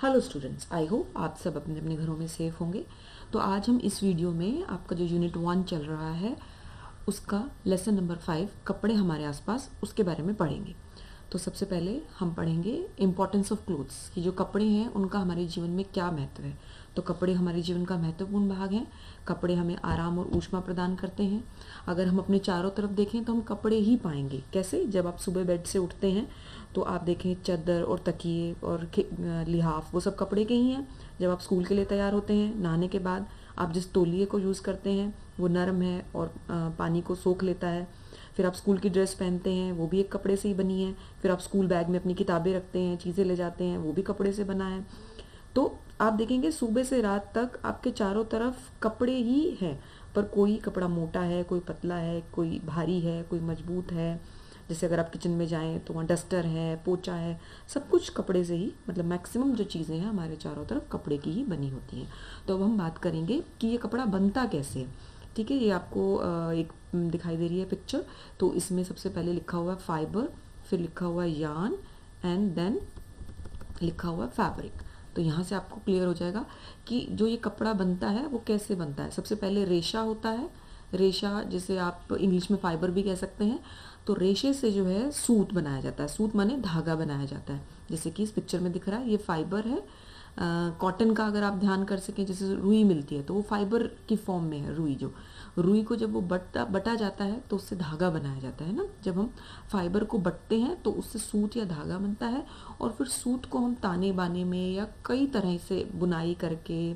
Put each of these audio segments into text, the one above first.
Hello students, I hope आप सब अपने अपने घरों में सेफ होंगे। तो आज हम इस वीडियो में आपका जो यूनिट 1 चल रहा है उसका लेसन नंबर 5 कपड़े हमारे आसपास उसके बारे में पढ़ेंगे। तो सबसे पहले हम पढ़ेंगे इम्पोर्टेंस ऑफ क्लोथ्स कि जो कपड़े हैं उनका हमारे जीवन में क्या महत्व है। तो कपड़े हमारे जीवन का महत्वपूर्ण भाग हैं। कपड़े हमें आराम और ऊष्मा प्रदान करते हैं। अगर हम अपने चारों तरफ देखें तो हम कपड़े ही पाएंगे। कैसे? जब आप सुबह बेड से उठते हैं तो आप देखें चादर और तकिए और लिहाफ वो सब कपड़े के ही हैं। जब आप स्कूल के लिए तैयार होते हैं नहाने के बाद आप जिस तौलिए को यूज़ करते हैं वो नरम है और पानी को सोख लेता है। फिर आप स्कूल की ड्रेस पहनते हैं वो भी एक कपड़े से ही बनी है। फिर आप स्कूल बैग में अपनी किताबें रखते हैं, चीज़ें ले जाते हैं, वो भी कपड़े से बना है। तो आप देखेंगे सुबह से रात तक आपके चारों तरफ कपड़े ही हैं, पर कोई कपड़ा मोटा है, कोई पतला है, कोई भारी है, कोई मजबूत है। जैसे अगर आप किचन में जाएं तो वहाँ डस्टर है, पोचा है, सब कुछ कपड़े से ही, मतलब मैक्सिमम जो चीज़ें हैं हमारे चारों तरफ कपड़े की ही बनी होती हैं। तो अब हम बात करेंगे कि ये कपड़ा बनता कैसे है। ठीक है, ये आपको एक दिखाई दे रही है पिक्चर। तो इसमें सबसे पहले लिखा हुआ है फाइबर, फिर लिखा हुआ है यार्न एंड देन लिखा हुआ है फैब्रिक। तो यहाँ से आपको क्लियर हो जाएगा कि जो ये कपड़ा बनता है वो कैसे बनता है। सबसे पहले रेशा होता है। रेशा जिसे आप इंग्लिश में फाइबर भी कह सकते हैं। तो रेशे से जो है सूत बनाया जाता है। सूत माने धागा बनाया जाता है। जैसे कि इस पिक्चर में दिख रहा है ये फाइबर है। कॉटन का अगर आप ध्यान कर सकें, जैसे रुई मिलती है तो वो फाइबर की फॉर्म में है। रुई रुई को जब वो बटा जाता है तो उससे धागा बनाया जाता है ना। जब हम फाइबर को बटते हैं तो उससे सूत या धागा बनता है और फिर सूत को हम ताने बाने में या कई तरह से बुनाई करके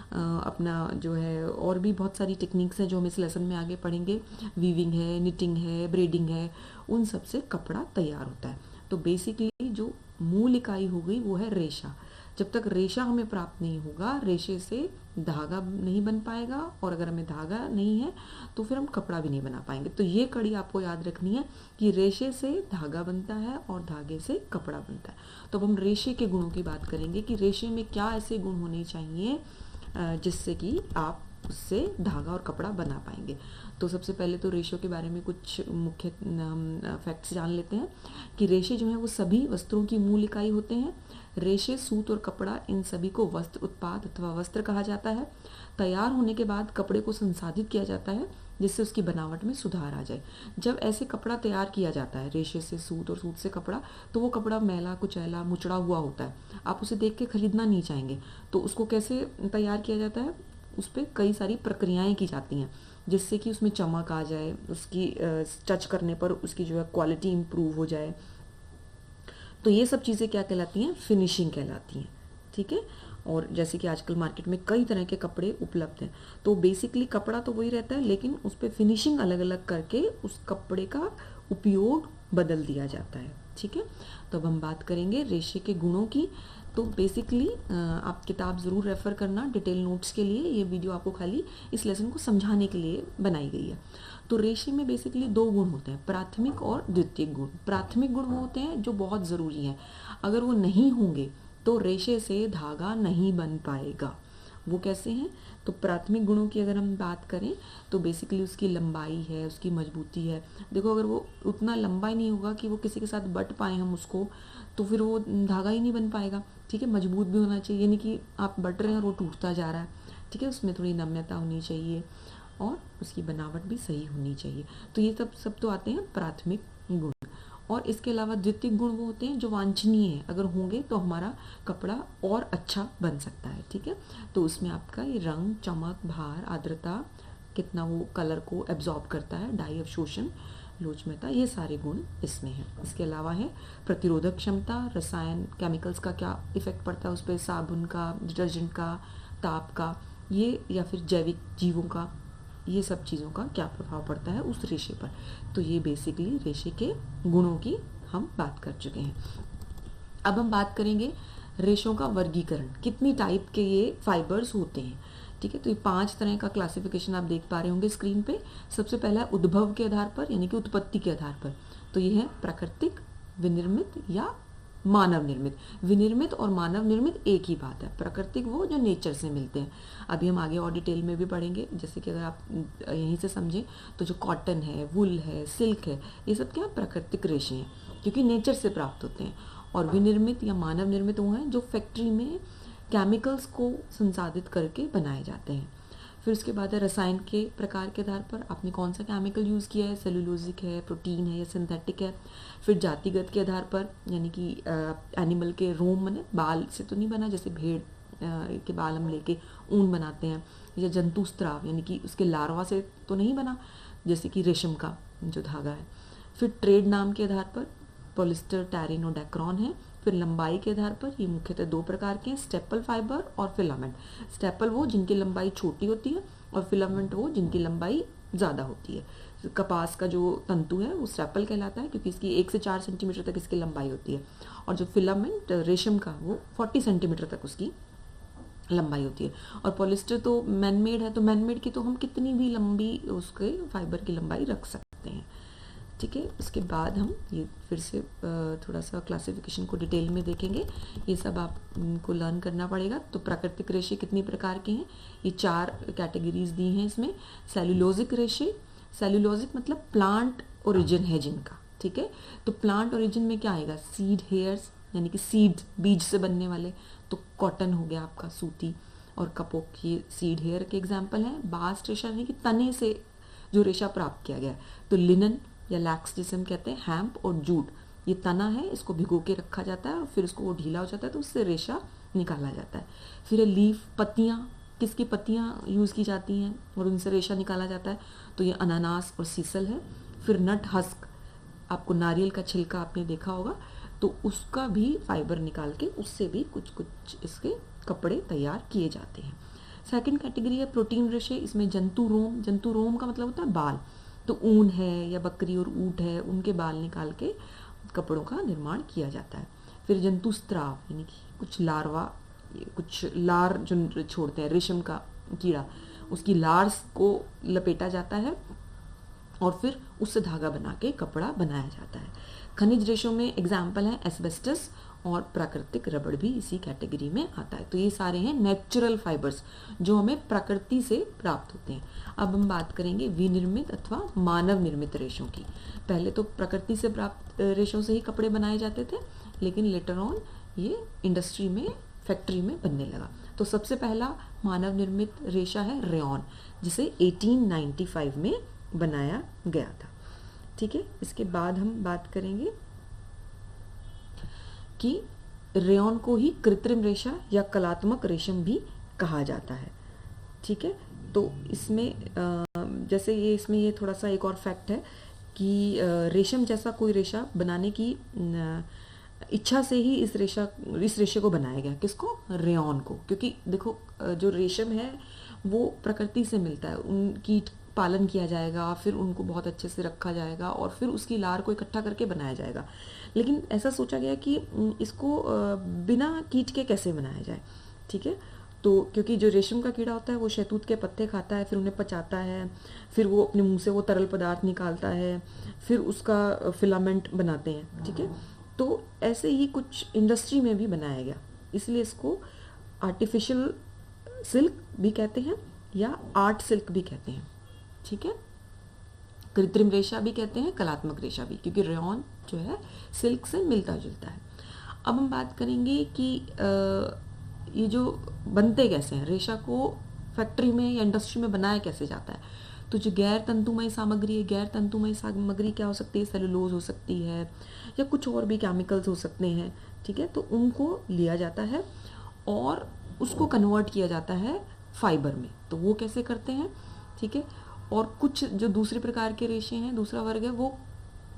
अपना जो है और भी बहुत सारी टेक्निक्स हैं जो हम इस लेसन में आगे पढ़ेंगे। वीविंग है, निटिंग है, ब्रेडिंग है, उन सब से कपड़ा तैयार होता है। तो बेसिकली जो मूल इकाई हो गई वो है रेशा। जब तक रेशा हमें प्राप्त नहीं होगा, रेशे से धागा नहीं बन पाएगा, और अगर हमें धागा नहीं है तो फिर हम कपड़ा भी नहीं बना पाएंगे। तो ये कड़ी आपको याद रखनी है कि रेशे से धागा बनता है और धागे से कपड़ा बनता है। तो अब हम रेशे के गुणों की बात करेंगे कि रेशे में क्या ऐसे गुण होने चाहिए जिससे कि आप उससे धागा और कपड़ा बना पाएंगे। तो सबसे पहले तो रेशों के बारे में कुछ मुख्य हम फैक्ट्स जान लेते हैं कि रेशे जो हैं वो सभी वस्त्रों की मूल इकाई होते हैं। रेशे, सूत और कपड़ा, इन सभी को वस्त्र उत्पाद अथवा वस्त्र कहा जाता है। तैयार होने के बाद कपड़े को संसाधित किया जाता है जिससे उसकी बनावट में सुधार आ जाए। जब ऐसे कपड़ा तैयार किया जाता है रेशे से सूत और सूत से कपड़ा, तो वो कपड़ा मैला कुचैला मुचड़ा हुआ होता है। आप उसे देख के खरीदना नहीं चाहेंगे। तो उसको कैसे तैयार किया जाता है? उस पर कई सारी प्रक्रियाएं की जाती हैं जिससे कि उसमें चमक आ जाए, उसकी टच करने पर उसकी जो है क्वालिटी इम्प्रूव हो जाए। तो ये सब चीज़ें क्या कहलाती हैं? फिनिशिंग कहलाती हैं। ठीक है। और जैसे कि आजकल मार्केट में कई तरह के कपड़े उपलब्ध हैं। तो बेसिकली कपड़ा तो वही रहता है, लेकिन उस पर फिनिशिंग अलग अलग करके उस कपड़े का उपयोग बदल दिया जाता है। ठीक है। तो अब हम बात करेंगे रेशे के गुणों की। तो बेसिकली आप किताब ज़रूर रेफ़र करना डिटेल नोट्स के लिए। ये वीडियो आपको खाली इस लेसन को समझाने के लिए बनाई गई है। तो रेशे में बेसिकली दो गुण होते हैं, प्राथमिक और द्वितीयक गुण। प्राथमिक गुण वो होते हैं जो बहुत ज़रूरी हैं। अगर वो नहीं होंगे तो रेशे से धागा नहीं बन पाएगा। वो कैसे हैं? तो प्राथमिक गुणों की अगर हम बात करें तो बेसिकली उसकी लंबाई है, उसकी मजबूती है। देखो अगर वो उतना लंबा ही नहीं होगा कि वो किसी के साथ बट पाए हम उसको, तो फिर वो धागा ही नहीं बन पाएगा। ठीक है। मजबूत भी होना चाहिए, यानी कि आप बट रहे हैं और वो टूटता जा रहा है। ठीक है। उसमें थोड़ी नम्यता होनी चाहिए और उसकी बनावट भी सही होनी चाहिए। तो ये सब तो आते हैं प्राथमिक गुण। और इसके अलावा द्वितीयक गुण वो होते हैं जो वांछनीय है, अगर होंगे तो हमारा कपड़ा और अच्छा बन सकता है। ठीक है। तो उसमें आपका ये रंग, चमक, भार, आर्द्रता, कितना वो कलर को एब्जॉर्ब करता है, डाई अवशोषण, लोचमयता, ये सारे गुण इसमें हैं। इसके अलावा है प्रतिरोधक क्षमता, रसायन केमिकल्स का क्या इफेक्ट पड़ता है उस पर, साबुन का, डिटर्जेंट का, ताप का, ये या फिर जैविक जीवों का, ये सब चीज़ों का क्या प्रभाव पड़ता है उस रेशे पर। तो ये बेसिकली रेशे के गुणों की हम बात कर चुके हैं। अब हम बात करेंगे रेशों का वर्गीकरण, कितनी टाइप के ये फाइबर्स होते हैं। ठीक है। तो ये 5 तरह का क्लासिफिकेशन आप देख पा रहे होंगे स्क्रीन पे। सबसे पहला है उद्भव के आधार पर, यानी कि उत्पत्ति के आधार पर। तो ये है प्राकृतिक, विनिर्मित या मानव निर्मित। विनिर्मित और मानव निर्मित एक ही बात है। प्राकृतिक वो जो नेचर से मिलते हैं। अभी हम आगे और डिटेल में भी पढ़ेंगे। जैसे कि अगर आप यहीं से समझें तो जो कॉटन है, वुल है, सिल्क है, ये सब क्या प्राकृतिक रेशे हैं क्योंकि नेचर से प्राप्त होते हैं। और विनिर्मित या मानव निर्मित वो हैं जो फैक्ट्री में केमिकल्स को संसाधित करके बनाए जाते हैं। फिर उसके बाद है रसायन के प्रकार के आधार पर आपने कौन सा केमिकल यूज़ किया है, सेलुलोजिक है, प्रोटीन है या सिंथेटिक है। फिर जातिगत के आधार पर, यानी कि एनिमल के रोम बने, बाल से तो नहीं बना, जैसे भेड़ के बाल हम लेके ऊन बनाते हैं, या जंतु स्त्राव यानी कि उसके लार्वा से तो नहीं बना, जैसे कि रेशम का जो धागा है। फिर ट्रेड नाम के आधार पर पॉलिस्टर, टैरिन और डैक्रॉन है। फिर लंबाई के आधार पर ये मुख्यतः दो प्रकार के हैं, स्टेपल फाइबर और फिलामेंट। स्टेपल वो जिनकी लंबाई छोटी होती है और फिलामेंट वो जिनकी लंबाई ज़्यादा होती है। कपास का जो तंतु है वो स्टेपल कहलाता है क्योंकि इसकी 1 से 4 सेंटीमीटर तक इसकी लंबाई होती है, और जो फिलामेंट रेशम का वो 40 सेंटीमीटर तक उसकी लंबाई होती है। और पॉलिस्टर तो मैनमेड है, तो मैनमेड की तो हम कितनी भी लंबी उसके फाइबर की लंबाई रख सकते हैं। ठीक है, इसके बाद हम ये फिर से थोड़ा सा क्लासिफिकेशन को डिटेल में देखेंगे, ये सब आपको लर्न करना पड़ेगा। तो प्राकृतिक रेशे कितनी प्रकार के हैं, ये 4 कैटेगरीज दी हैं इसमें। सेलुलोजिक रेशे, सेलुलोजिक मतलब प्लांट ओरिजिन है जिनका, ठीक है। तो प्लांट ओरिजिन में क्या आएगा, सीड हेयर्स यानी कि सीड बीज से बनने वाले, तो कॉटन हो गया आपका सूती, और कपोक ये सीड हेयर के एग्जाम्पल हैं। बास्ट रेशा यानी कि तने से जो रेशा प्राप्त किया गया, तो लिनन या लैक्स जिसे हम कहते हैं, हैम्प और जूट, ये तना है, इसको भिगो के रखा जाता है और फिर उसको वो ढीला हो जाता है तो उससे रेशा निकाला जाता है। फिर है लीफ, पत्तियाँ, किसकी पत्तियाँ यूज़ की जाती हैं और उनसे रेशा निकाला जाता है, तो ये अनानास और सीसल है। फिर नट हस्क, आपको नारियल का छिलका आपने देखा होगा, तो उसका भी फाइबर निकाल के उससे भी कुछ कुछ इसके कपड़े तैयार किए जाते हैं। सेकंड कैटेगरी है प्रोटीन रेशे, इसमें जंतु रोम, जंतु रोम का मतलब होता है बाल, तो ऊन है या बकरी और ऊँट है उनके बाल निकाल के कपड़ों का निर्माण किया जाता है। फिर जंतु स्त्राव यानी कि कुछ लार्वा, कुछ लार जो छोड़ते हैं, रेशम का कीड़ा, उसकी लार्स को लपेटा जाता है और फिर उससे धागा बना के कपड़ा बनाया जाता है। खनिज रेशों में एग्जाम्पल है एस्बेस्टस, और प्राकृतिक रबड़ भी इसी कैटेगरी में आता है। तो ये सारे हैं नेचुरल फाइबर्स जो हमें प्रकृति से प्राप्त होते हैं। अब हम बात करेंगे विनिर्मित अथवा मानव निर्मित रेशों की। पहले तो प्रकृति से प्राप्त रेशों से ही कपड़े बनाए जाते थे, लेकिन लेटर ऑन ये इंडस्ट्री में, फैक्ट्री में बनने लगा। तो सबसे पहला मानव निर्मित रेशा है रेयॉन, जिसे 1895 में बनाया गया था। ठीक है, इसके बाद हम बात करेंगे कि रेयॉन को ही कृत्रिम रेशा या कलात्मक रेशम भी कहा जाता है। ठीक है, तो इसमें जैसे ये इसमें ये थोड़ा सा एक और फैक्ट है कि रेशम जैसा कोई रेशा बनाने की इच्छा से ही इस रेशे को बनाया गया। किसको, रेयॉन को, क्योंकि देखो जो रेशम है वो प्रकृति से मिलता है, उनकी पालन किया जाएगा, फिर उनको बहुत अच्छे से रखा जाएगा और फिर उसकी लार को इकट्ठा करके बनाया जाएगा। लेकिन ऐसा सोचा गया कि इसको बिना कीट के कैसे बनाया जाए। ठीक है, तो क्योंकि जो रेशम का कीड़ा होता है वो शहतूत के पत्ते खाता है, फिर उन्हें पचाता है, फिर वो अपने मुंह से वो तरल पदार्थ निकालता है, फिर उसका फिलामेंट बनाते हैं। ठीक है, तो ऐसे ही कुछ इंडस्ट्री में भी बनाया गया, इसलिए इसको आर्टिफिशियल सिल्क भी कहते हैं या आर्ट सिल्क भी कहते हैं। ठीक है, कृत्रिम रेशा भी कहते हैं, कलात्मक रेशा भी, क्योंकि रेयॉन जो है सिल्क से मिलता जुलता है। अब हम बात करेंगे कि ये जो बनते कैसे हैं, रेशा को फैक्ट्री में या इंडस्ट्री में बनाया कैसे जाता है। तो जो गैर तंतुमय सामग्री है, गैर तंतुमय सामग्री क्या हो सकती है, सेलुलोज हो सकती है या कुछ और भी केमिकल्स हो सकते हैं। ठीक है, तो उनको लिया जाता है और उसको कन्वर्ट किया जाता है फाइबर में। तो वो कैसे करते हैं, ठीक है। और कुछ जो दूसरे प्रकार के रेशे हैं, दूसरा वर्ग है, वो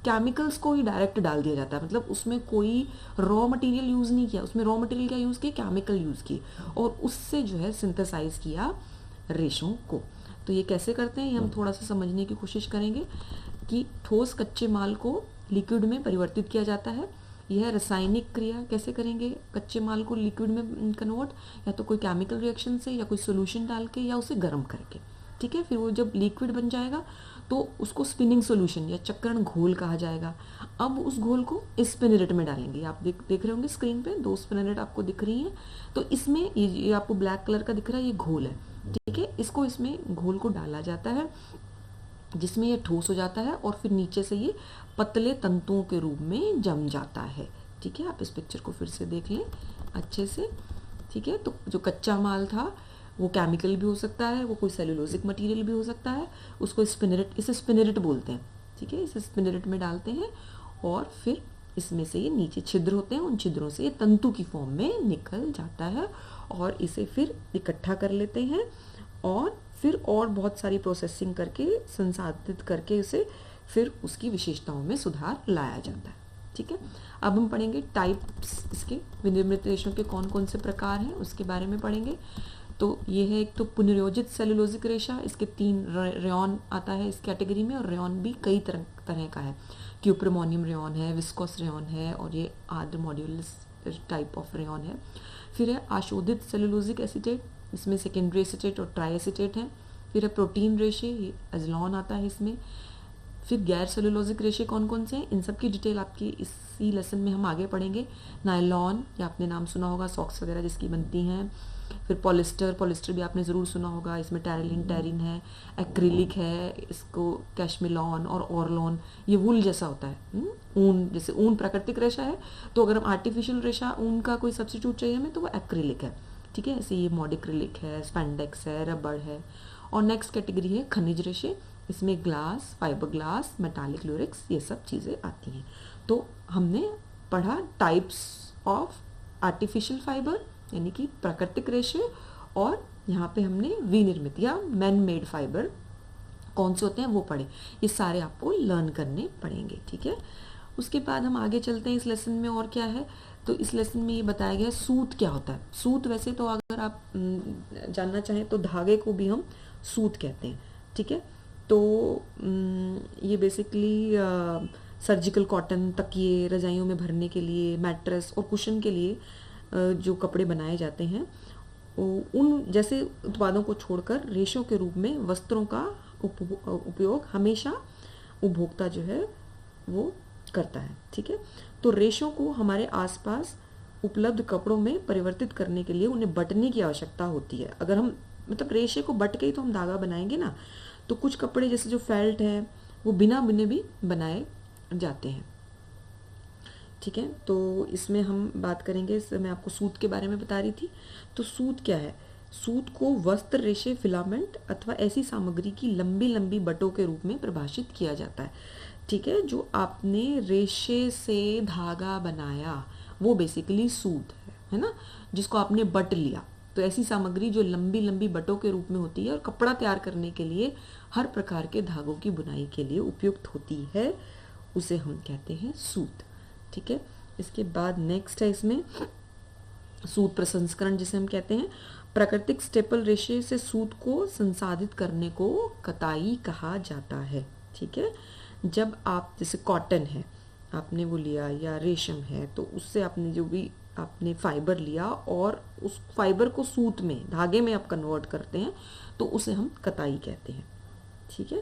केमिकल्स को ही डायरेक्ट डाल दिया जाता है, मतलब उसमें कोई रॉ मटेरियल यूज़ नहीं किया, उसमें रॉ मटेरियल क्या यूज़ किया, केमिकल यूज़ किए और उससे जो है सिंथेसाइज किया रेशों को। तो ये कैसे करते हैं, ये हम थोड़ा सा समझने की कोशिश करेंगे कि ठोस कच्चे माल को लिक्विड में परिवर्तित किया जाता है। यह रासायनिक क्रिया कैसे करेंगे, कच्चे माल को लिक्विड में कन्वर्ट, या तो कोई केमिकल रिएक्शन से या कोई सोल्यूशन डाल के या उसे गर्म करके। ठीक है, फिर वो जब लिक्विड बन जाएगा तो उसको स्पिनिंग सॉल्यूशन या चक्रण घोल कहा जाएगा। अब उस घोल को स्पिनरेट में डालेंगे। आप देख रहे होंगे स्क्रीन पे 2 स्पिनरेट आपको दिख रही हैं। तो इसमें ये आपको ब्लैक कलर का दिख रहा है, ये घोल है। ठीक है, इसको इसमें घोल को डाला जाता है जिसमें ये ठोस हो जाता है और फिर नीचे से ये पतले तंतुओं के रूप में जम जाता है। ठीक ठीक है, आप इस पिक्चर को फिर से देख लें अच्छे से, ठीक है। तो जो कच्चा माल था वो केमिकल भी हो सकता है, वो कोई सेलुलोजिक मटेरियल भी हो सकता है, उसको स्पिनरेट, इसे स्पिनरेट बोलते हैं, ठीक है। इसे स्पिनरेट में डालते हैं और फिर इसमें से ये नीचे छिद्र होते हैं, उन छिद्रों से ये तंतु की फॉर्म में निकल जाता है और इसे फिर इकट्ठा कर लेते हैं और फिर और बहुत सारी प्रोसेसिंग करके संसाधित करके उसे फिर उसकी विशेषताओं में सुधार लाया जाता है, ठीक है। अब हम पढ़ेंगे टाइप्स, इसके विनिर्मित रेशों के कौन कौन से प्रकार हैं उसके बारे में पढ़ेंगे। तो ये है एक तो पुनर्योजित सेलुलोजिक रेशा, इसके 3 रेयॉन आता है इस कैटेगरी में, और रेयॉन भी कई तरह का है, क्यूप्रोमोनियम रेयॉन है, विस्कोस रेयॉन है, और ये आद्र मॉड्यूलस टाइप ऑफ रेयॉन है। फिर है आशोधित सेलुलोजिक एसीटेट, इसमें सेकेंडरी एसीटेट और ट्राई एसीटेट है। फिर है प्रोटीन रेशे, ये एजलॉन आता है इसमें। फिर गैर सेलुलोजिक रेशे कौन कौन से हैं, इन सब की डिटेल आपकी इसी लेसन में हम आगे पढ़ेंगे। नायलॉन, या आपने नाम सुना होगा, सॉक्स वगैरह जिसकी बनती हैं। फिर पॉलिस्टर भी आपने ज़रूर सुना होगा, इसमें टेरिन है, एक्रिलिक है, इसको कैशमिलॉन और ऑरलॉन, ये वूल जैसा होता है, ऊन, जैसे ऊन प्राकृतिक रेशा है, तो अगर हम आर्टिफिशियल रेशा ऊन का कोई सब्सिट्यूट चाहिए हमें तो वो एक्रिलिक है, ठीक है। ऐसे ये मॉडिक्रिलिक है, स्पैंडेक्स है, रबड़ है। और नेक्स्ट कैटेगरी है खनिज रेशे, इसमें glass, fibre glass, metallic Lurex, ये सब चीज़ें आती हैं। तो हमने पढ़ा टाइप्स ऑफ आर्टिफिशियल फाइबर यानी कि प्राकृतिक रेशे, और यहाँ पे हमने विनिर्मित या मैन मेड फाइबर कौन से होते हैं वो पढ़े। ये सारे आपको लर्न करने पड़ेंगे, ठीक है। उसके बाद हम आगे चलते हैं इस लेसन में, और क्या है, तो इस लेसन में ये बताया गया सूत क्या होता है। सूत वैसे तो अगर आप जानना चाहें तो धागे को भी हम सूत कहते हैं, ठीक है। तो ये बेसिकली सर्जिकल कॉटन, तकिए, रजाइयों में भरने के लिए, मैट्रेस और कुशन के लिए जो कपड़े बनाए जाते हैं, उन जैसे उत्पादों को छोड़कर रेशों के रूप में वस्त्रों का उपयोग हमेशा उपभोक्ता जो है वो करता है, ठीक है। तो रेशों को हमारे आसपास उपलब्ध कपड़ों में परिवर्तित करने के लिए उन्हें बटने की आवश्यकता होती है। अगर हम मतलब रेशे को बट के ही तो हम धागा बनाएंगे ना, तो कुछ कपड़े जैसे जो फेल्ट है वो बिना बुने भी बनाए जाते हैं, ठीक है। तो इसमें हम बात करेंगे, मैं आपको सूत के बारे में बता रही थी। तो सूत क्या है, सूत को वस्त्र, रेशे, फिलामेंट अथवा ऐसी सामग्री की लंबी लंबी बटों के रूप में परिभाषित किया जाता है, ठीक है। जो आपने रेशे से धागा बनाया वो बेसिकली सूत है ना, जिसको आपने बट लिया। तो ऐसी सामग्री जो लंबी लंबी बटों के रूप में होती है और कपड़ा तैयार करने के लिए हर प्रकार के धागों की बुनाई के लिए उपयुक्त होती है, उसे हम कहते हैं सूत, ठीक है। इसके बाद नेक्स्ट है इसमें सूत प्रसंस्करण, जिसे हम कहते हैं। प्राकृतिक स्टेपल रेशे से सूत को संसाधित करने को कताई कहा जाता है, ठीक है। जब आप जैसे कॉटन है आपने वो लिया या रेशम है, तो उससे आपने जो भी आपने फाइबर लिया और उस फाइबर को सूत में, धागे में आप कन्वर्ट करते हैं, तो उसे हम कताई कहते हैं, ठीक है।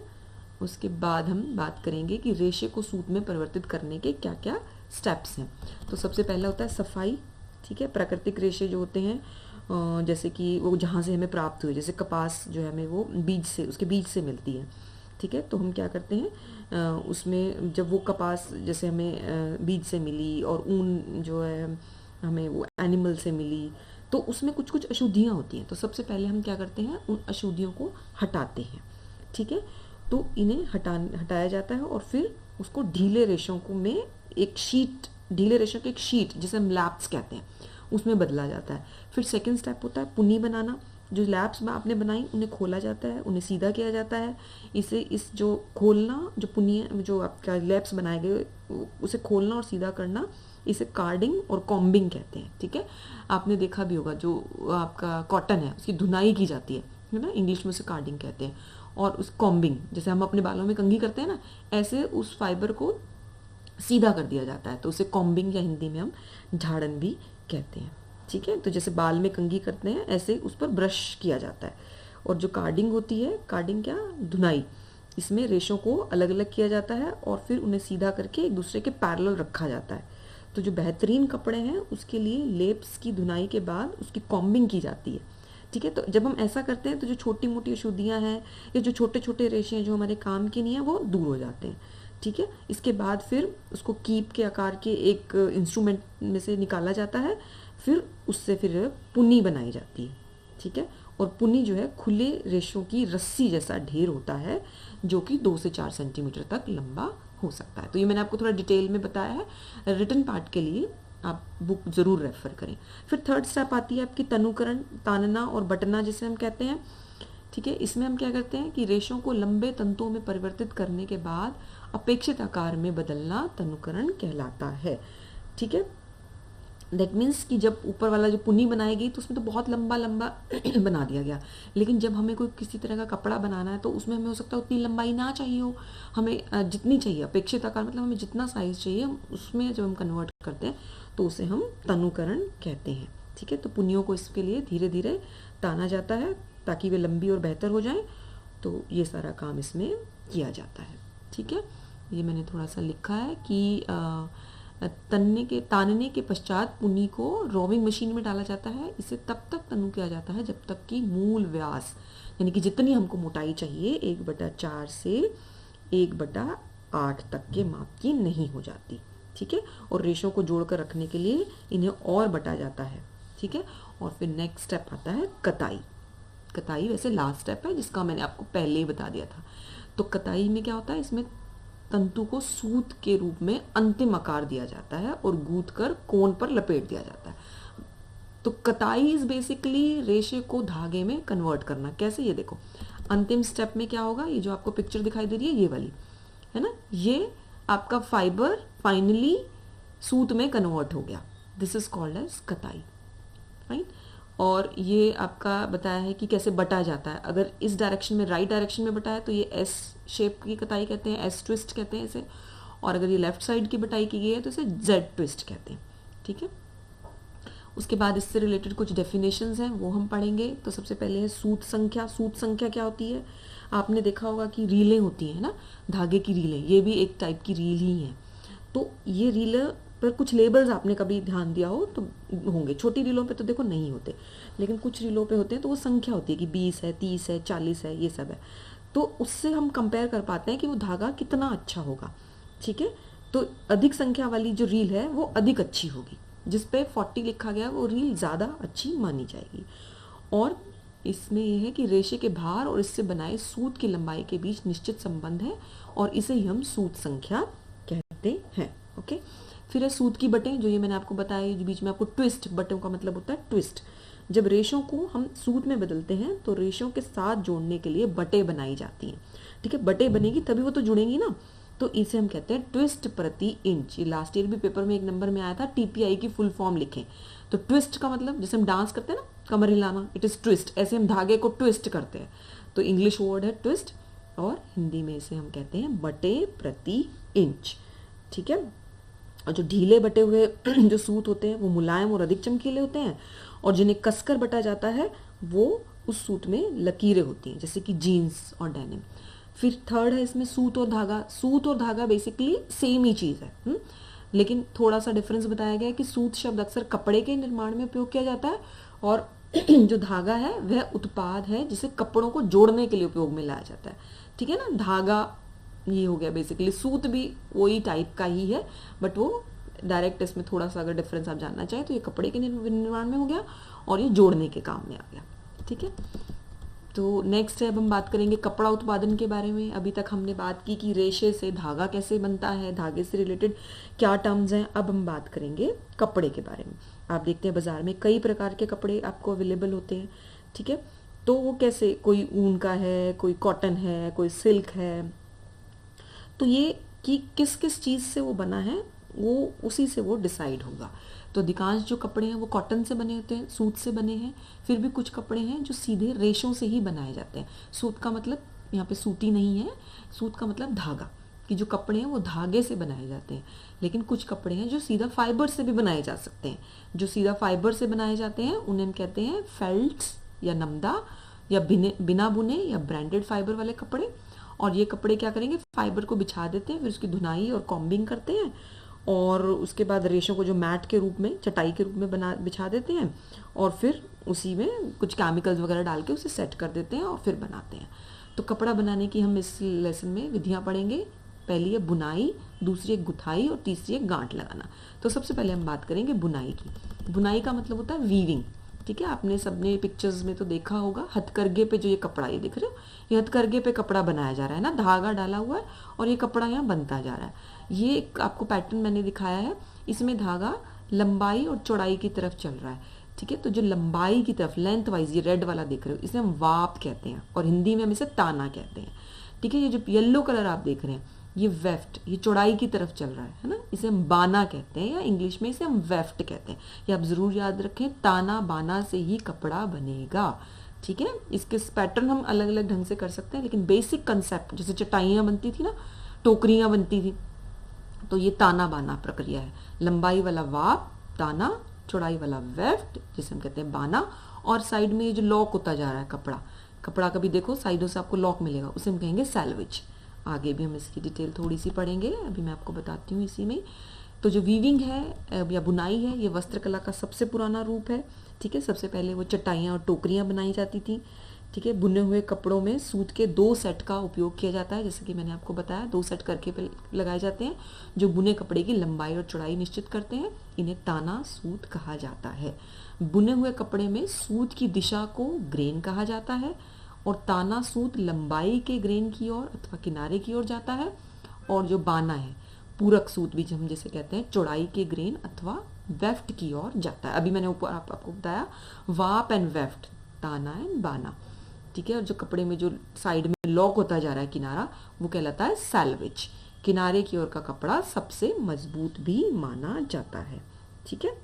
उसके बाद हम बात करेंगे कि रेशे को सूत में परिवर्तित करने के क्या क्या स्टेप्स हैं। तो सबसे पहला होता है सफाई, ठीक है। प्राकृतिक रेशे जो होते हैं जैसे कि वो जहाँ से हमें प्राप्त हुए, जैसे कपास जो है हमें वो बीज से, उसके बीज से मिलती है, ठीक है। तो हम क्या करते हैं उसमें जब वो कपास जैसे हमें बीज से मिली और ऊन जो है हमें वो एनिमल से मिली, तो उसमें कुछ कुछ अशुद्धियाँ होती हैं। तो सबसे पहले हम क्या करते हैं, उन अशुद्धियों को हटाते हैं, ठीक है। तो इन्हें हटाया जाता है और फिर उसको ढीले रेशों को में एक शीट, ढीले रेशों की एक शीट जिसे हम लैप्स कहते हैं, उसमें बदला जाता है। फिर सेकंड स्टेप होता है पुनी बनाना। जो लैप्स में आपने बनाई उन्हें खोला जाता है, उन्हें सीधा किया जाता है। इस जो खोलना, जो पुनी, जो आपका लैप्स बनाए गए उसे खोलना और सीधा करना, इसे कार्डिंग और कॉम्बिंग कहते हैं, ठीक है। आपने देखा भी होगा जो आपका कॉटन है उसकी धुनाई की जाती है ना, इंग्लिश में उसे कार्डिंग कहते हैं। और उस कॉम्बिंग, जैसे हम अपने बालों में कंघी करते हैं ना, ऐसे उस फाइबर को सीधा कर दिया जाता है, तो उसे कॉम्बिंग या हिंदी में हम झाड़न भी कहते हैं, ठीक है। तो जैसे बाल में कंघी करते हैं ऐसे उस पर ब्रश किया जाता है। और जो कार्डिंग होती है, कार्डिंग क्या, धुनाई, इसमें रेशों को अलग अलग किया जाता है और फिर उन्हें सीधा करके एक दूसरे के पैरेलल रखा जाता है। तो जो बेहतरीन कपड़े हैं उसके लिए लेप्स की धुनाई के बाद उसकी कॉम्बिंग की जाती है, ठीक है। तो जब हम ऐसा करते हैं तो जो छोटी मोटी अशुद्धियाँ हैं या जो छोटे छोटे रेशे हैं जो हमारे काम की नहीं है वो दूर हो जाते हैं, ठीक है। इसके बाद फिर उसको कीप के आकार के एक इंस्ट्रूमेंट में से निकाला जाता है, फिर उससे फिर पुन्नी बनाई जाती है, ठीक है। और पुन्नी जो है खुले रेशों की रस्सी जैसा ढेर होता है जो कि 2 से 4 सेंटीमीटर तक लंबा हो सकता है। तो ये मैंने आपको थोड़ा डिटेल में बताया है, रिटन पार्ट के लिए आप बुक ज़रूर रेफर करें। फिर थर्ड स्टेप आती है आपकी तनुकरण, तानना और बटना जिसे हम कहते हैं, ठीक है। इसमें हम क्या करते हैं कि रेशों को लंबे तंतुओं में परिवर्तित करने के बाद अपेक्षित आकार में बदलना तनुकरण कहलाता है, ठीक है। दैट मीन्स कि जब ऊपर वाला जो पुन्नी बनाई गई तो उसमें तो बहुत लंबा लंबा बना दिया गया, लेकिन जब हमें कोई किसी तरह का कपड़ा बनाना है तो उसमें हमें हो सकता है उतनी लंबाई ना चाहिए हो, हमें जितनी चाहिए अपेक्षित आकार मतलब हमें जितना साइज़ चाहिए हम उसमें जब हम कन्वर्ट करते हैं तो उसे हम तनुकरण कहते हैं, ठीक है। तो पुन्नियों को इसके लिए धीरे धीरे ताना जाता है ताकि वे लंबी और बेहतर हो जाएं, तो ये सारा काम इसमें किया जाता है, ठीक है। ये मैंने थोड़ा सा लिखा है कि तानने के पश्चात पुन्नी को रोविंग मशीन में डाला जाता है। इसे तब तक तनु किया जाता है जब तक कि मूल व्यास यानी कि जितनी हमको मोटाई चाहिए 1/4 से 1/8 तक के माप की नहीं हो जाती, ठीक है। और रेशों को जोड़कर रखने के लिए इन्हें और बटा जाता है, ठीक है। और फिर नेक्स्ट स्टेप आता है कताई। कताई वैसे लास्ट स्टेप है जिसका मैंने आपको पहले ही बता दिया था। तो कताई में क्या होता है, इसमें तंतु को सूत के रूप में अंतिम आकार दिया जाता है और गूंथ कर कोन पर लपेट दिया जाता है। तो कताई इज बेसिकली रेशे को धागे में कन्वर्ट करना। कैसे, ये देखो अंतिम स्टेप में क्या होगा, ये जो आपको पिक्चर दिखाई दे रही है ये वाली है ना, ये आपका फाइबर फाइनली सूत में कन्वर्ट हो गया, दिस इज कॉल्ड एज कताई, राइट। और ये आपका बताया है कि कैसे बटा जाता है। अगर इस डायरेक्शन में राइट डायरेक्शन में बटा है तो ये एस शेप की कताई कहते हैं, एस ट्विस्ट कहते हैं इसे। और अगर ये लेफ्ट साइड की बटाई की गई है तो इसे जेड ट्विस्ट कहते हैं, ठीक है। उसके बाद इससे रिलेटेड कुछ डेफिनेशंस हैं वो हम पढ़ेंगे। तो सबसे पहले है सूत संख्या। सूत संख्या क्या होती है, आपने देखा होगा कि रीलें होती हैं ना, धागे की रीलें, ये भी एक टाइप की रील ही है। तो ये रील पर कुछ लेबल्स आपने कभी ध्यान दिया हो तो होंगे, छोटी रीलों पे तो देखो नहीं होते, लेकिन कुछ रीलों पे होते हैं तो वो संख्या होती है कि 20 है, 30 है, 40 है, ये सब है। तो उससे हम कंपेयर कर पाते हैं कि वो धागा कितना अच्छा होगा, ठीक है। तो अधिक संख्या वाली जो रील है वो अधिक अच्छी होगी, जिस पे 40 लिखा गया वो रील ज़्यादा अच्छी मानी जाएगी। और इसमें यह है कि रेशे के भार और इससे बनाए सूत की लंबाई के बीच निश्चित संबंध है और इसे ही हम सूत संख्या कहते हैं, ओके। फिर है सूत की बटें, जो ये मैंने आपको बताया, जो बीच में आपको ट्विस्ट, बटों का मतलब होता है ट्विस्ट। जब रेशों को हम सूत में बदलते हैं तो रेशों के साथ जोड़ने के लिए बटें बनाई जाती हैं, ठीक है। बटें बनेगी तभी वो तो जुड़ेंगी ना, तो इसे हम कहते हैं ट्विस्ट प्रति इंच। ये लास्ट ईयर भी पेपर में एक नंबर में आया था, टीपीआई की फुल फॉर्म लिखें। तो ट्विस्ट का मतलब जैसे हम डांस करते हैं ना, कमर हिलाना, इट इज़ ट्विस्ट, ऐसे हम धागे को ट्विस्ट करते हैं। तो इंग्लिश वर्ड है ट्विस्ट और हिंदी में इसे हम कहते हैं बटे प्रति इंच, ठीक है। और जो ढीले बटे हुए जो सूत होते हैं वो मुलायम और अधिक चमकीले होते हैं, और जिन्हें कसकर बटा जाता है वो उस सूत में लकीरें होती हैं, जैसे कि जीन्स और डेनिम। फिर थर्ड है इसमें सूत और धागा। सूत और धागा बेसिकली सेम ही चीज़ है, लेकिन थोड़ा सा डिफरेंस बताया गया है कि सूत शब्द अक्सर कपड़े के निर्माण में उपयोग किया जाता है और जो धागा है वह उत्पाद है जिसे कपड़ों को जोड़ने के लिए उपयोग में लाया जाता है, ठीक है ना। धागा ये हो गया बेसिकली, सूत भी वही टाइप का ही है, बट वो डायरेक्ट इसमें थोड़ा सा अगर डिफरेंस आप जानना चाहें तो ये कपड़े के निर्माण में हो गया और ये जोड़ने के काम में आ गया, ठीक है। तो नेक्स्ट है, अब हम बात करेंगे कपड़ा उत्पादन के बारे में। अभी तक हमने बात की कि रेशे से धागा कैसे बनता है, धागे से रिलेटेड क्या टर्म्स हैं। अब हम बात करेंगे कपड़े के बारे में। आप देखते हैं बाजार में कई प्रकार के कपड़े आपको अवेलेबल होते हैं, ठीक है। तो वो कैसे, कोई ऊन का है, कोई कॉटन है, कोई सिल्क है। तो ये कि किस किस चीज़ से वो बना है वो उसी से वो डिसाइड होगा। तो अधिकांश जो कपड़े हैं वो कॉटन से बने होते हैं, सूत से बने हैं। फिर भी कुछ कपड़े हैं जो सीधे रेशों से ही बनाए जाते हैं। सूत का मतलब यहाँ पे सूती नहीं है, सूत का मतलब धागा, कि जो कपड़े हैं वो धागे से बनाए जाते हैं। लेकिन कुछ कपड़े हैं जो सीधा फाइबर से भी बनाए जा सकते हैं। जो सीधा फाइबर से बनाए जाते हैं उन्हें हम कहते हैं फेल्ट्स या नमदा, या बिना बुने या ब्रांडेड फाइबर वाले कपड़े। और ये कपड़े क्या करेंगे, फाइबर को बिछा देते हैं, फिर उसकी धुनाई और कॉम्बिंग करते हैं, और उसके बाद रेशों को जो मैट के रूप में, चटाई के रूप में बिछा देते हैं, और फिर उसी में कुछ केमिकल्स वगैरह डाल के उसे सेट कर देते हैं और फिर बनाते हैं। तो कपड़ा बनाने की हम इस लेसन में विधियाँ पढ़ेंगे, पहली है बुनाई, दूसरी है गुथाई और तीसरी है गांठ लगाना। तो सबसे पहले हम बात करेंगे बुनाई की। बुनाई का मतलब होता है वीविंग, ठीक है। आपने सबने पिक्चर्स में तो देखा होगा, हथकरघे पे जो ये कपड़ा ये दिख रहे हो, ये हथकरघे पे कपड़ा बनाया जा रहा है ना, धागा डाला हुआ है और ये कपड़ा यहाँ बनता जा रहा है। ये आपको पैटर्न मैंने दिखाया है, इसमें धागा लंबाई और चौड़ाई की तरफ चल रहा है, ठीक है। तो जो लंबाई की तरफ लेंथ वाइज ये रेड वाला देख रहे हो, इसे हम वाप कहते हैं और हिंदी में हम इसे ताना कहते हैं, ठीक है। ये जो येलो कलर आप देख रहे हैं ये वेफ्ट, ये चौड़ाई की तरफ चल रहा है ना, इसे हम बाना कहते हैं या इंग्लिश में इसे हम वेफ्ट कहते हैं। ये आप जरूर याद रखें, ताना बाना से ही कपड़ा बनेगा, ठीक है। इसके पैटर्न हम अलग अलग ढंग से कर सकते हैं, लेकिन बेसिक कंसेप्ट, जैसे चटाइयाँ बनती थी ना, टोकरियाँ बनती थी, तो ये ताना बाना प्रक्रिया है। लंबाई वाला वाप ताना, चौड़ाई वाला वेफ्ट जिसे हम कहते हैं बाना, और साइड में ये जो लॉक होता जा रहा है कपड़ा का भी देखो साइडों से आपको लॉक मिलेगा, उसे हम कहेंगे सैल्वेज। आगे भी हम इसकी डिटेल थोड़ी सी पढ़ेंगे, अभी मैं आपको बताती हूँ इसी में। तो जो वीविंग है या बुनाई है, ये वस्त्रकला का सबसे पुराना रूप है, ठीक है। सबसे पहले वो चटाइयाँ और टोकरियाँ बनाई जाती थी, ठीक है। बुने हुए कपड़ों में सूत के 2 सेट का उपयोग किया जाता है, जैसे कि मैंने आपको बताया 2 सेट करके पे लगाए जाते हैं, जो बुने कपड़े की लंबाई और चौड़ाई निश्चित करते हैं। इन्हें ताना सूत कहा जाता है। बुने हुए कपड़े में सूत की दिशा को ग्रेन कहा जाता है और ताना सूत लंबाई के ग्रेन की ओर अथवा किनारे की ओर जाता है, और जो बाना है पूरक सूत भी हम जैसे कहते हैं चौड़ाई के ग्रेन अथवा वेफ्ट की ओर जाता है। अभी मैंने ऊपर आपको बताया वाप एंड वेफ्ट, ताना एंड बाना, ठीक है। और जो कपड़े में जो साइड में लॉक होता जा रहा है किनारा, वो कहलाता है सैल्वेज। किनारे की ओर का कपड़ा सबसे मजबूत भी माना जाता है, ठीक है।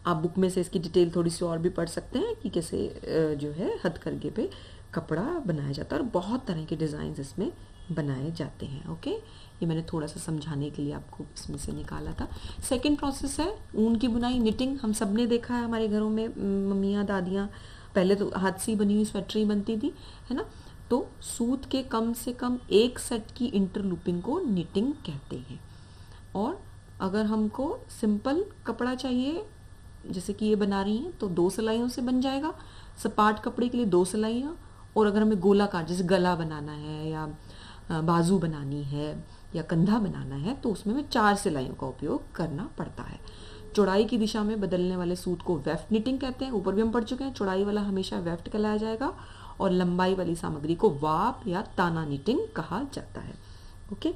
आप बुक में से इसकी डिटेल थोड़ी सी और भी पढ़ सकते हैं कि कैसे जो है हथकरघे पे कपड़ा बनाया जाता है, और बहुत तरह के डिज़ाइन इसमें बनाए जाते हैं। ओके, ये मैंने थोड़ा सा समझाने के लिए आपको इसमें से निकाला था। सेकंड प्रोसेस है ऊन की बुनाई, निटिंग। हम सब ने देखा है हमारे घरों में, मम्मियाँ दादियाँ पहले तो हाथ से बनी हुई स्वेटरें बनती थी, है ना। तो सूत के कम से कम 1 सेट की इंटरलूपिंग को निटिंग कहते हैं। और अगर हमको सिंपल कपड़ा चाहिए, जैसे कि ये बना रही हैं, तो 2 सिलाइयों से बन जाएगा। सपाट कपड़े के लिए 2 सिलाइयाँ, और अगर हमें गोलाकार जैसे गला बनाना है या बाजू बनानी है या कंधा बनाना है, तो उसमें हमें 4 सिलाइयों का उपयोग करना पड़ता है। चौड़ाई की दिशा में बदलने वाले सूत को वेफ्ट निटिंग कहते हैं, ऊपर भी हम पढ़ चुके हैं। चौड़ाई वाला हमेशा वेफ्ट कहलाया जाएगा, और लंबाई वाली सामग्री को वाप या ताना निटिंग कहा जाता है। ओके,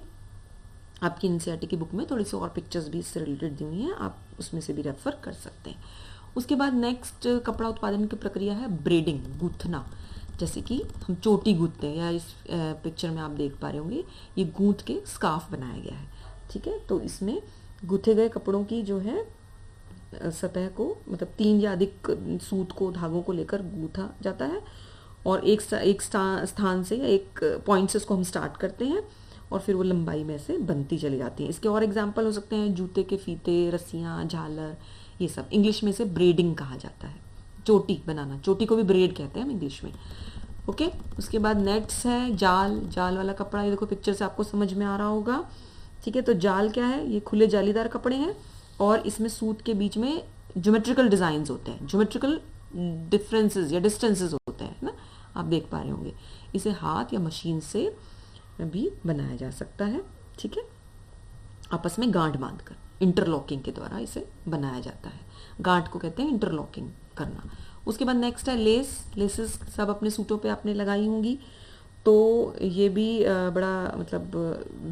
आपकी एनसीईआरटी की बुक में थोड़ी सी और पिक्चर्स भी इससे रिलेटेड दी हुई हैं, आप उसमें से भी रेफर कर सकते हैं। उसके बाद नेक्स्ट कपड़ा उत्पादन की प्रक्रिया है ब्रेडिंग, गूंथना। जैसे कि हम चोटी गूंथते हैं, या इस पिक्चर में आप देख पा रहे होंगे ये गूंथ के स्कार्फ बनाया गया है, ठीक है। तो इसमें गूंथे गए कपड़ों की जो है सतह को, मतलब 3 या अधिक सूत को, धागों को लेकर गूंथा जाता है, और एक स्थान से या एक पॉइंट से इसको हम स्टार्ट करते हैं, और फिर वो लंबाई में से बनती चली जाती हैं। इसके और एग्जाम्पल हो सकते हैं जूते के फीते, रस्सियाँ, झालर, ये सब। इंग्लिश में इसे ब्रेडिंग कहा जाता है, चोटी बनाना। चोटी को भी ब्रेड कहते हैं हम इंग्लिश में। ओके, उसके बाद नेक्स्ट है जाल वाला कपड़ा। ये देखो पिक्चर से आपको समझ में आ रहा होगा, ठीक है। तो जाल क्या है? ये खुले जालीदार कपड़े हैं, और इसमें सूत के बीच में ज्योमेट्रिकल डिजाइन होते हैं, ज्योमेट्रिकल डिफरेंसेस या डिस्टेंसेस होते हैं ना, आप देख पा रहे होंगे। इसे हाथ या मशीन से भी बनाया जा सकता है, ठीक है। आपस में गांठ बांधकर इंटरलॉकिंग के द्वारा इसे बनाया जाता है। गांठ को कहते हैं इंटरलॉकिंग करना। उसके बाद नेक्स्ट है लेसेस सब अपने सूटों पे आपने लगाई होंगी। तो ये भी बड़ा मतलब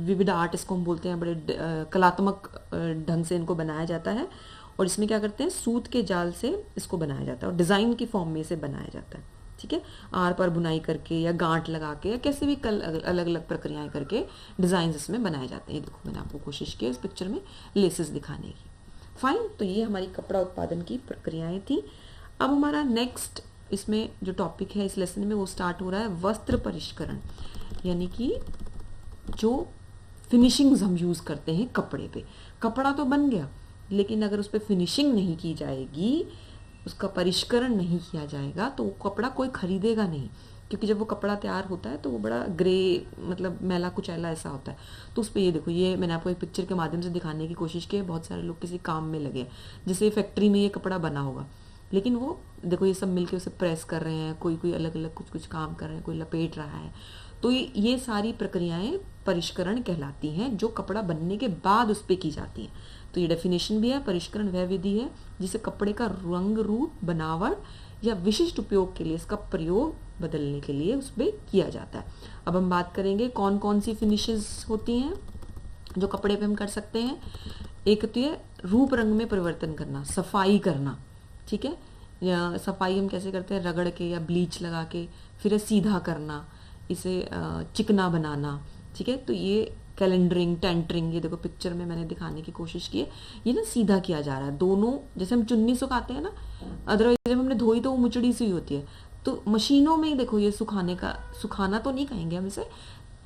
विविध आर्ट इसको हम बोलते हैं, बड़े कलात्मक ढंग से इनको बनाया जाता है। और इसमें क्या करते हैं, सूत के जाल से इसको बनाया जाता है और डिज़ाइन की फॉर्म में इसे बनाया जाता है, ठीक है। आर पर बुनाई करके या गांठ लगा के या कैसे भी अलग अलग प्रक्रियाएं करके डिज़ाइन इसमें बनाए जाते हैं। देखो मैंने आपको कोशिश की इस पिक्चर में लेसेस दिखाने की। फाइन, तो ये हमारी कपड़ा उत्पादन की प्रक्रियाएं थी। अब हमारा नेक्स्ट इसमें जो टॉपिक है इस लेसन में वो स्टार्ट हो रहा है वस्त्र परिष्करण, यानी कि जो फिनिशिंग्स हम यूज़ करते हैं कपड़े पे। कपड़ा तो बन गया, लेकिन अगर उस पर फिनिशिंग नहीं की जाएगी, उसका परिष्करण नहीं किया जाएगा, तो वो कपड़ा कोई खरीदेगा नहीं। क्योंकि जब वो कपड़ा तैयार होता है तो वो बड़ा ग्रे, मतलब मैला कुचैला ऐसा होता है। तो उस पर ये देखो, ये मैंने आपको एक पिक्चर के माध्यम से दिखाने की कोशिश की है। बहुत सारे लोग किसी काम में लगे, जैसे फैक्ट्री में ये कपड़ा बना होगा, लेकिन वो देखो ये सब मिलके उसे प्रेस कर रहे हैं, कोई अलग अलग कुछ काम कर रहे हैं, कोई लपेट रहा है। तो ये सारी प्रक्रियाएं परिष्करण कहलाती हैं, जो कपड़ा बनने के बाद उस पर की जाती हैं। तो ये डेफिनेशन भी है, परिष्करण वह विधि है जिसे कपड़े का रंग, रूप, बनावट या विशिष्ट उपयोग के लिए इसका प्रयोग बदलने के लिए उस पर किया जाता है। अब हम बात करेंगे कौन कौन सी फिनिशेस होती हैं जो कपड़े पे हम कर सकते हैं। एक तो ये रूप रंग में परिवर्तन करना, सफाई करना, ठीक है। या सफाई हम कैसे करते हैं, रगड़ के या ब्लीच लगा के, फिर सीधा करना, इसे चिकना बनाना, ठीक है। तो ये कैलेंडरिंग, टेंटरिंग, ये देखो पिक्चर में मैंने दिखाने की कोशिश की है, ये ना सीधा किया जा रहा है। दोनों, जैसे हम चुन्नी सुखाते हैं ना, अदरवाइज जब हमने धोई तो वो मुचड़ी सी होती है, तो मशीनों में ही देखो ये सुखाने का, सुखाना तो नहीं कहेंगे हम इसे,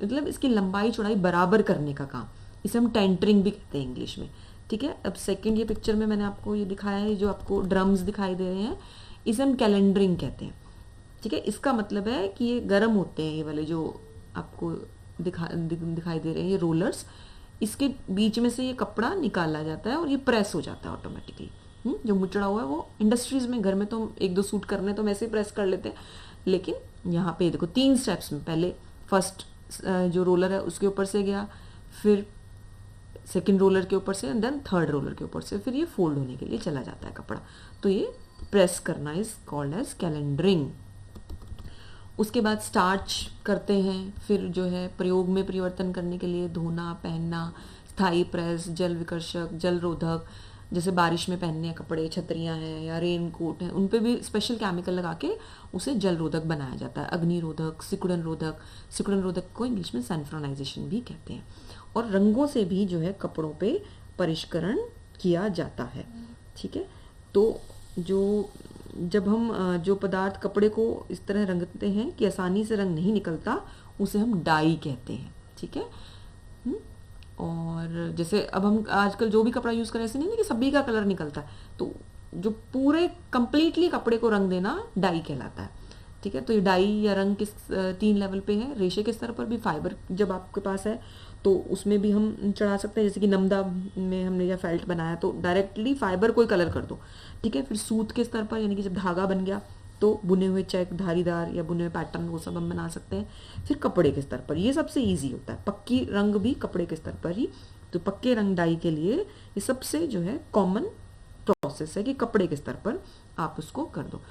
मतलब इसकी लंबाई चौड़ाई बराबर करने का काम, इसे हम टेंटरिंग भी कहते हैं इंग्लिश में, ठीक है। अब सेकंड, ये पिक्चर में मैंने आपको ये दिखाया है, जो आपको ड्रम्स दिखाई दे रहे हैं, इसे हम कैलेंडरिंग कहते हैं, ठीक है। इसका मतलब है कि ये गर्म होते हैं, ये वाले जो आपको दिखाई दे रहे हैं ये रोलर्स, इसके बीच में से ये कपड़ा निकाला जाता है और ये प्रेस हो जाता है ऑटोमेटिकली। जो मुचड़ा हुआ है वो इंडस्ट्रीज में, घर में तो हम एक दो सूट करने तो वैसे ही प्रेस कर लेते हैं, लेकिन यहाँ पे देखो 3 स्टेप्स में, पहले फर्स्ट जो रोलर है उसके ऊपर से गया, फिर सेकंड रोलर के ऊपर से, एंड देन थर्ड रोलर के ऊपर से, फिर ये फोल्ड होने के लिए चला जाता है कपड़ा। तो ये प्रेस करना इज कॉल्ड एज कैलेंडरिंग। उसके बाद स्टार्च करते हैं, फिर जो है प्रयोग में परिवर्तन करने के लिए धोना, पहनना, स्थायी प्रेस, जल विकर्षक, जल रोधक, जैसे बारिश में पहनने हैं कपड़े, छतरियाँ हैं या रेन कोट हैं, उन पे भी स्पेशल केमिकल लगा के उसे जल रोधक बनाया जाता है। अग्नि रोधक, सिकुड़न रोधक, सिकुड़न रोधक को इंग्लिश में सैनफ्रोनाइजेशन भी कहते हैं। और रंगों से भी जो है कपड़ों पे परिष्करण किया जाता है, ठीक है। तो जब हम जो पदार्थ कपड़े को इस तरह रंगते हैं कि आसानी से रंग नहीं निकलता, उसे हम डाई कहते हैं, ठीक है। और जैसे अब हम आजकल जो भी कपड़ा यूज़ करें, ऐसे नहीं है कि सभी का कलर निकलता है, तो जो पूरे कंप्लीटली कपड़े को रंग देना डाई कहलाता है, ठीक है। तो ये डाई या रंग किस 3 लेवल पे है, रेशे के स्तर पर भी, फाइबर जब आपके पास है तो उसमें भी हम चढ़ा सकते हैं, जैसे कि नमदा में हमने या फेल्ट बनाया तो डायरेक्टली फाइबर कोई कलर कर दो, ठीक है। फिर सूत के स्तर पर, यानी कि जब धागा बन गया तो बुने हुए चेक, धारीदार या बुने हुए पैटर्न, वो सब हम बना सकते हैं। फिर कपड़े के स्तर पर ये सबसे ईजी होता है, पक्की रंग भी कपड़े के स्तर पर ही। तो पक्के रंग डाई के लिए ये सबसे जो है कॉमन प्रोसेस है कि कपड़े के स्तर पर आप उसको कर दो।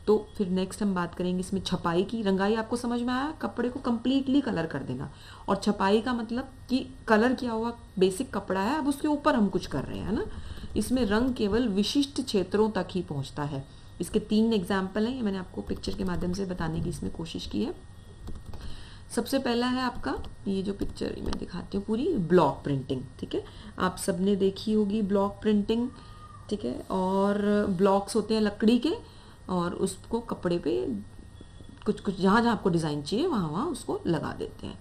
तो फिर नेक्स्ट हम बात करेंगे इसमें छपाई की। रंगाई आपको समझ में आया, कपड़े को कंप्लीटली कलर कर देना, और छपाई का मतलब कि कलर किया हुआ बेसिक कपड़ा है, अब उसके ऊपर हम कुछ कर रहे हैं ना। इसमें रंग केवल विशिष्ट क्षेत्रों तक ही पहुंचता है। इसके 3 एग्जाम्पल हैं, ये मैंने आपको पिक्चर के माध्यम से बताने की इसमें कोशिश की है। सबसे पहला है आपका ये जो पिक्चर मैं दिखाती हूँ पूरी, ब्लॉक प्रिंटिंग, ठीक है। आप सबने देखी होगी ब्लॉक प्रिंटिंग, ठीक है। और ब्लॉक्स होते हैं लकड़ी के, और उसको कपड़े पे कुछ जहाँ जहाँ आपको डिज़ाइन चाहिए वहाँ उसको लगा देते हैं।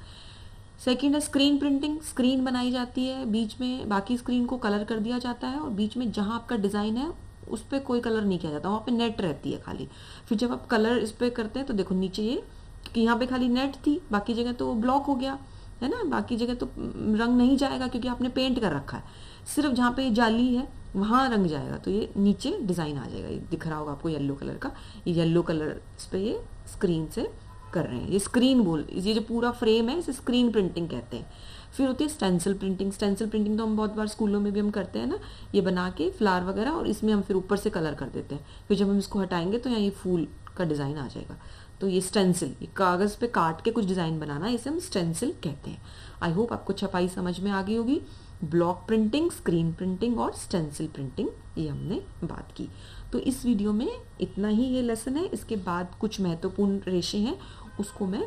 सेकेंड है स्क्रीन प्रिंटिंग। स्क्रीन बनाई जाती है, बीच में बाकी स्क्रीन को कलर कर दिया जाता है, और बीच में जहाँ आपका डिज़ाइन है उस पर कोई कलर नहीं किया जाता, वहाँ पे नेट रहती है खाली। फिर जब आप कलर इस पर करते हैं तो देखो नीचे ये कि यहाँ पे खाली नेट थी, बाकी जगह तो ब्लॉक हो गया है ना, बाकी जगह तो रंग नहीं जाएगा क्योंकि आपने पेंट कर रखा है। सिर्फ जहाँ पे जाली है वहाँ रंग जाएगा, तो ये नीचे डिज़ाइन आ जाएगा। ये दिख रहा होगा आपको येलो कलर का, ये येलो कलर इस पर ये स्क्रीन से कर रहे हैं। ये स्क्रीन ये जो पूरा फ्रेम है इसे स्क्रीन प्रिंटिंग कहते हैं। फिर होती है स्टेंसिल प्रिंटिंग। स्टेंसिल प्रिंटिंग तो हम बहुत बार स्कूलों में भी हम करते हैं ना, ये बना के फ्लावर वगैरह, और इसमें हम फिर ऊपर से कलर कर देते हैं। फिर जब हम इसको हटाएंगे तो यहाँ ये फूल का डिज़ाइन आ जाएगा। तो ये स्टेंसिल, ये कागज़ पे काट के कुछ डिज़ाइन बनाना, इसे हम स्टेंसिल कहते हैं। आई होप आपको छपाई समझ में आ गई होगी। ब्लॉक प्रिंटिंग, स्क्रीन प्रिंटिंग और स्टेंसिल प्रिंटिंग, ये हमने बात की। तो इस वीडियो में इतना ही ये लेसन है। इसके बाद कुछ महत्वपूर्ण रेशे हैं, उसको मैं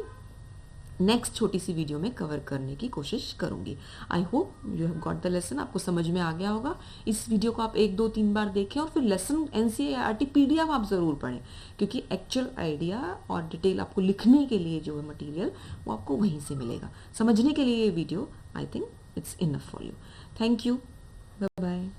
नेक्स्ट छोटी सी वीडियो में कवर करने की कोशिश करूंगी। I hope you have got the lesson, आपको समझ में आ गया होगा। इस वीडियो को आप 1, 2, 3 बार देखें, और फिर लेसन NCERT PDF आप ज़रूर पढ़ें, क्योंकि एक्चुअल आइडिया और डिटेल आपको लिखने के लिए जो है मटेरियल वो आपको वहीं से मिलेगा। समझने के लिए ये video I think it's enough for you. Thank you, bye bye.